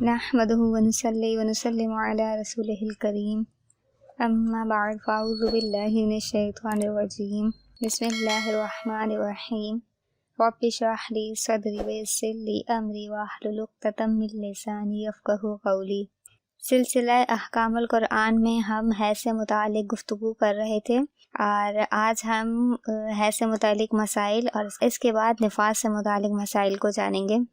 نحمده ونصلي ونسلم على رسوله الكريم اما بعد فاعوذ بالله من الشیطان الرجیم بسم اللہ الرحمن الرحیم رب اشرح لي صدری ویسر لي امری واحلل عقدۃ من لسانی یفقہوا قولی۔ سلسلہ احکام القرآن میں ہم حیض سے متعلق گفتگو کر رہے تھے، اور آج ہم حیض سے متعلق مسائل اور اس کے بعد نفاس سے متعلق مسائل کو جانیں گے۔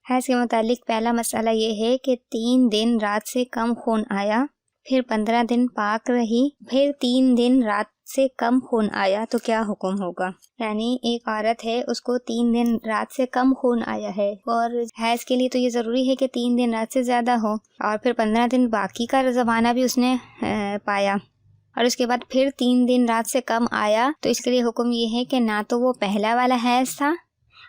حیض کے متعلق پہلا مسئلہ یہ ہے کہ 3 دن رات سے کم خون آیا، پھر 15 دن پاک رہی، پھر 3 دن رات سے کم خون آیا تو کیا حکم ہوگا؟ یعنی ایک عورت ہے، اس کو 3 دن رات سے کم خون آیا ہے، اور حیض کے لیے تو یہ ضروری ہے کہ 3 دن رات سے زیادہ ہو، اور پھر 15 دن باقی کا زمانہ بھی اس نے پایا، اور اس کے بعد پھر 3 دن رات سے کم آیا، تو اس کے لیے حکم یہ ہے کہ نہ تو وہ پہلا والا حیض تھا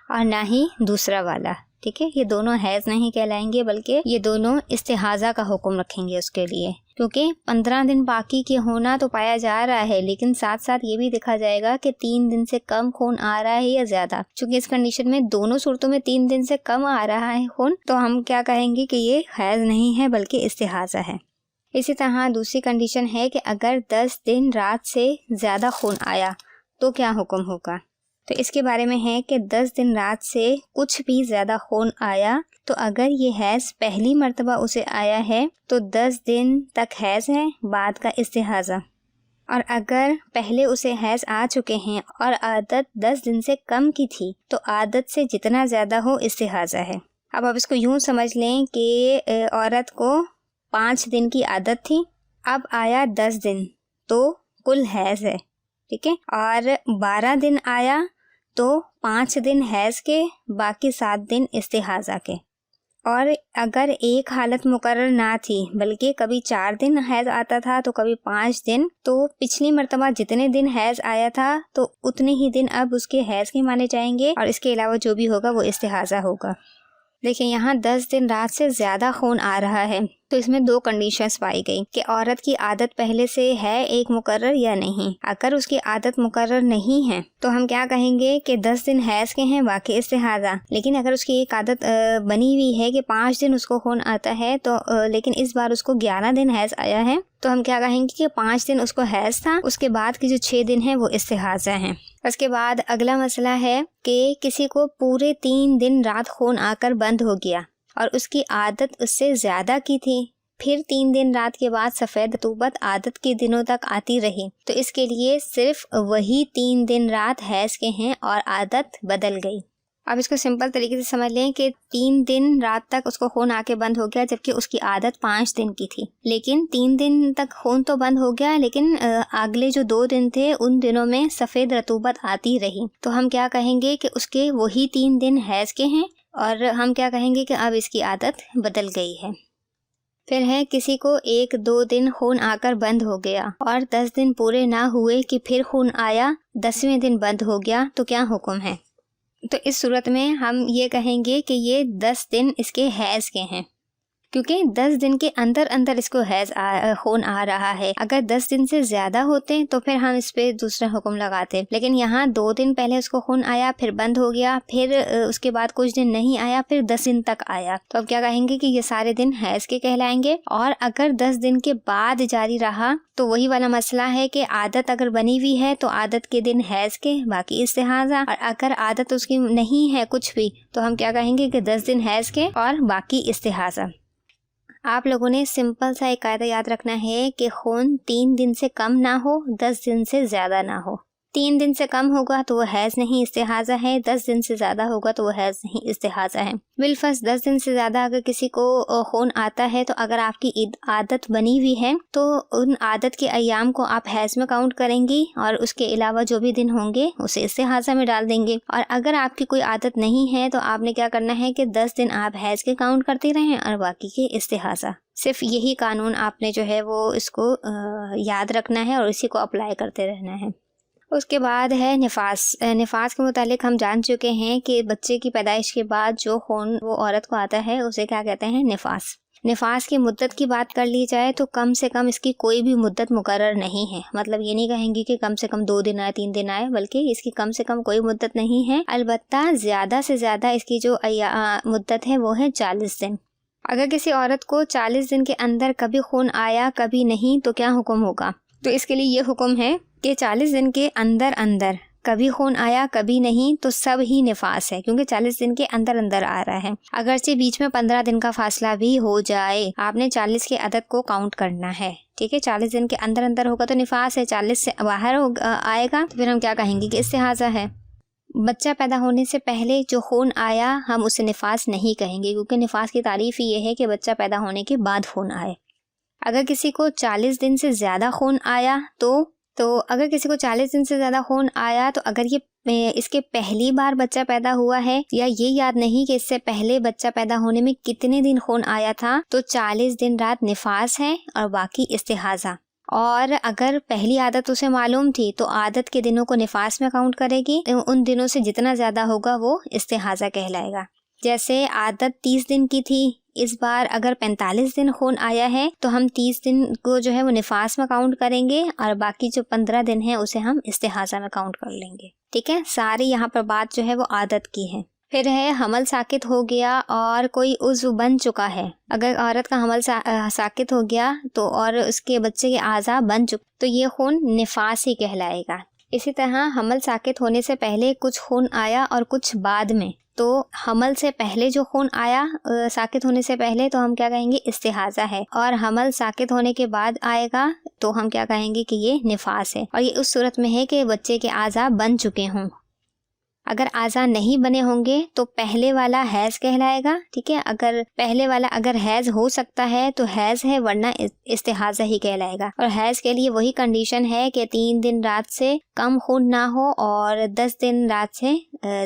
اور نہ ہی دوسرا والا، ٹھیک ہے؟ یہ دونوں حیض نہیں کہلائیں گے، بلکہ یہ دونوں استحاضہ کا حکم رکھیں گے اس کے لیے، کیونکہ 15 دن باقی کے ہونا تو پایا جا رہا ہے، لیکن ساتھ ساتھ یہ بھی دیکھا جائے گا کہ 3 دن سے کم خون آ رہا ہے یا زیادہ۔ چونکہ اس کنڈیشن میں دونوں صورتوں میں 3 دن سے کم آ رہا ہے خون، تو ہم کیا کہیں گے کہ یہ حیض نہیں ہے بلکہ استحاضہ ہے۔ اسی طرح دوسری کنڈیشن ہے کہ اگر 10 دن رات سے زیادہ خون آیا تو کیا حکم ہوگا؟ تو اس کے بارے میں ہے کہ 10 دن رات سے کچھ بھی زیادہ خون آیا تو اگر یہ حیض پہلی مرتبہ اسے آیا ہے تو 10 دن تک حیض ہے، بعد کا استحاضہ، اور اگر پہلے اسے حیض آ چکے ہیں اور عادت 10 دن سے کم کی تھی تو عادت سے جتنا زیادہ ہو استحاضہ ہے۔ اب آپ اس کو یوں سمجھ لیں کہ عورت کو 5 دن کی عادت تھی، اب آیا 10 دن تو کل حیض ہے، ٹھیک ہے؟ اور 12 دن آیا تو 5 دن حیض کے، باقی 7 دن استحاضہ کے۔ اور اگر ایک حالت مقرر نہ تھی بلکہ کبھی 4 دن حیض آتا تھا تو کبھی 5 دن، تو پچھلی مرتبہ جتنے دن حیض آیا تھا تو اتنے ہی دن اب اس کے حیض کے مانے جائیں گے، اور اس کے علاوہ جو بھی ہوگا وہ استحاضہ ہوگا۔ دیکھیں یہاں 10 دن رات سے زیادہ خون آ رہا ہے، تو اس میں 2 کنڈیشنز پائی گئی کہ عورت کی عادت پہلے سے ہے ایک مقرر یا نہیں۔ اگر اس کی عادت مقرر نہیں ہے تو ہم کیا کہیں گے کہ 10 دن حیض کے ہیں، باقی استحاضہ۔ لیکن اگر اس کی ایک عادت بنی ہوئی ہے کہ 5 دن اس کو خون آتا ہے، تو لیکن اس بار اس کو 11 دن حیض آیا ہے، تو ہم کیا کہیں گے کہ 5 دن اس کو حیض تھا، اس کے بعد کے جو 6 دن ہیں وہ استحاضہ ہیں۔ اس کے بعد اگلا مسئلہ ہے کہ کسی کو پورے 3 دن رات خون آ کر بند ہو گیا اور اس کی عادت اس سے زیادہ کی تھی، پھر 3 دن رات کے بعد سفید رطوبت عادت کے دنوں تک آتی رہی، تو اس کے لیے صرف وہی 3 دن رات حیض کے ہیں اور عادت بدل گئی۔ اب اس کو سمپل طریقے سے سمجھ لیں کہ 3 دن رات تک اس کو خون آ کے بند ہو گیا، جبکہ اس کی عادت 5 دن کی تھی، لیکن 3 دن تک خون تو بند ہو گیا، لیکن اگلے جو 2 دن تھے ان دنوں میں سفید رطوبت آتی رہی، تو ہم کیا کہیں گے کہ اس کے وہی 3 دن حیض کے ہیں، اور ہم کیا کہیں گے کہ اب اس کی عادت بدل گئی ہے۔ پھر ہے کسی کو 1-2 دن خون آ کر بند ہو گیا اور 10 دن پورے نہ ہوئے کہ پھر خون آیا، 10ویں دن بند ہو گیا، تو کیا حکم ہے؟ تو اس صورت میں ہم یہ کہیں گے کہ یہ 10 دن اس کے حیض کے ہیں، کیونکہ 10 دن کے اندر اس کو حیض خون آ رہا ہے۔ اگر 10 دن سے زیادہ ہوتے تو پھر ہم اس پہ دوسرا حکم لگاتے، لیکن یہاں 2 دن پہلے اس کو خون آیا، پھر بند ہو گیا، پھر اس کے بعد کچھ دن نہیں آیا، پھر 10 دن تک آیا، تو اب کیا کہیں گے کہ یہ سارے دن حیض کے کہلائیں گے۔ اور اگر 10 دن کے بعد جاری رہا تو وہی والا مسئلہ ہے کہ عادت اگر بنی ہوئی ہے تو عادت کے دن حیض کے، باقی استحاضہ، اور اگر عادت اس کی نہیں ہے کچھ بھی تو ہم کیا کہیں گے کہ 10 دن حیض کے اور باقی استحاضہ۔ آپ لوگوں نے سمپل سا ایک قاعدہ یاد رکھنا ہے کہ خون 3 دن سے کم نہ ہو، 10 دن سے زیادہ نہ ہو۔ 3 دن سے کم ہوگا تو وہ حیض نہیں استحاضہ ہے، 10 دن سے زیادہ ہوگا تو وہ حیض نہیں استحاضہ ہے۔ بالفرض 10 دن سے زیادہ اگر کسی کو خون آتا ہے تو اگر آپ کی عادت بنی ہوئی ہے تو ان عادت کے ایام کو آپ حیض میں کاؤنٹ کریں گی، اور اس کے علاوہ جو بھی دن ہوں گے اسے استحاضہ میں ڈال دیں گے۔ اور اگر آپ کی کوئی عادت نہیں ہے تو آپ نے کیا کرنا ہے کہ 10 دن آپ حیض کے کاؤنٹ کرتے رہیں اور باقی کے استحاضہ۔ صرف یہی قانون آپ نے جو ہے وہ اس کو یاد رکھنا ہے اور اسی کو اپلائی کرتے رہنا ہے۔ اس کے بعد ہے نفاس۔ نفاس کے متعلق ہم جان چکے ہیں کہ بچے کی پیدائش کے بعد جو خون وہ عورت کو آتا ہے اسے کیا کہتے ہیں؟ نفاس۔ نفاس کی مدت کی بات کر لی جائے تو کم سے کم اس کی کوئی بھی مدت مقرر نہیں ہے، مطلب یہ نہیں کہیں گی کہ کم سے کم 2 دن آئے 3 دن آئے، بلکہ اس کی کم سے کم کوئی مدت نہیں ہے۔ البتہ زیادہ سے زیادہ اس کی جو مدت ہے وہ ہے 40 دن، اگر کسی عورت کو 40 دن کے اندر کبھی خون آیا کبھی نہیں تو کیا حکم ہوگا؟ تو اس کے لیے یہ حکم ہے کہ 40 دن کے اندر کبھی خون آیا کبھی نہیں تو سب ہی نفاس ہے، کیونکہ 40 دن کے اندر آ رہا ہے۔ اگرچہ بیچ میں 15 دن کا فاصلہ بھی ہو جائے، آپ نے 40 کے عدد کو کاؤنٹ کرنا ہے، ٹھیک ہے۔ 40 دن کے اندر ہوگا تو نفاس ہے، 40 سے باہر آئے گا تو پھر ہم کیا کہیں گے کہ استحاضہ ہے۔ بچہ پیدا ہونے سے پہلے جو خون آیا ہم اسے نفاس نہیں کہیں گے، کیونکہ نفاس کی تعریف ہی یہ ہے کہ بچہ پیدا ہونے کے بعد خون آئے۔ اگر کسی کو 40 دن سے زیادہ خون آیا اگر کسی کو 40 دن سے زیادہ خون آیا تو اگر یہ اس کے پہلی بار بچہ پیدا ہوا ہے یا یہ یاد نہیں کہ اس سے پہلے بچہ پیدا ہونے میں کتنے دن خون آیا تھا تو 40 دن رات نفاس ہے اور باقی استحاضہ۔ اور اگر پہلی عادت اسے معلوم تھی تو عادت کے دنوں کو نفاس میں کاؤنٹ کرے گی، ان دنوں سے جتنا زیادہ ہوگا وہ استحاضہ کہلائے گا۔ جیسے عادت 30 دن کی تھی، اس بار اگر 45 دن خون آیا ہے تو ہم 30 دن کو جو ہے وہ نفاس میں کاؤنٹ کریں گے اور باقی جو 15 دن ہیں اسے ہم استحاضہ میں کاؤنٹ کر لیں گے، ٹھیک ہے۔ ساری یہاں پر بات جو ہے وہ عادت کی ہے۔ پھر ہے حمل ساقط ہو گیا اور کوئی عضو بن چکا ہے۔ اگر عورت کا حمل ساقط ہو گیا تو اور اس کے بچے کے اعضاء بن چکے تو یہ خون نفاس ہی کہلائے گا۔ اسی طرح حمل ساقط ہونے سے پہلے کچھ خون آیا اور کچھ بعد میں، تو حمل سے پہلے جو خون آیا ساقط ہونے سے پہلے تو ہم کیا کہیں گے استحاضہ ہے، اور حمل ساقط ہونے کے بعد آئے گا تو ہم کیا کہیں گے کہ یہ نفاس ہے، اور یہ اس صورت میں ہے کہ بچے کے اعضاء بن چکے ہوں۔ اگر اعضاء نہیں بنے ہوں گے تو پہلے والا حیض کہلائے گا، ٹھیک ہے۔ اگر پہلے والا اگر حیض ہو سکتا ہے تو حیض ہے، ورنہ استحاضہ ہی کہلائے گا۔ اور حیض کے لیے وہی کنڈیشن ہے کہ 3 دن رات سے کم خون نہ ہو اور 10 دن رات سے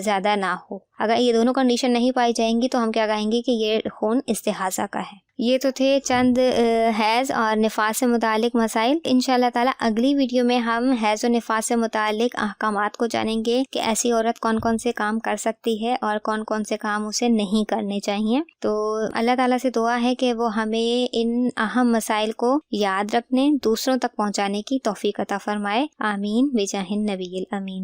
زیادہ نہ ہو۔ اگر یہ دونوں کنڈیشن نہیں پائی جائیں گی تو ہم کیا کہیں گے کہ یہ خون استحاضہ کا ہے۔ یہ تو تھے چند حیض اور نفاس سے متعلق مسائل۔ انشاءاللہ تعالی اگلی ویڈیو میں ہم حیض و نفاس سے متعلق احکامات کو جانیں گے کہ ایسی عورت کون کون سے کام کر سکتی ہے اور کون کون سے کام اسے نہیں کرنے چاہیے۔ تو اللہ تعالیٰ سے دعا ہے کہ وہ ہمیں ان اہم مسائل کو یاد رکھنے، دوسروں تک پہنچانے کی توفیق عطا فرمائے۔ آمین بجاہ النبی الامین۔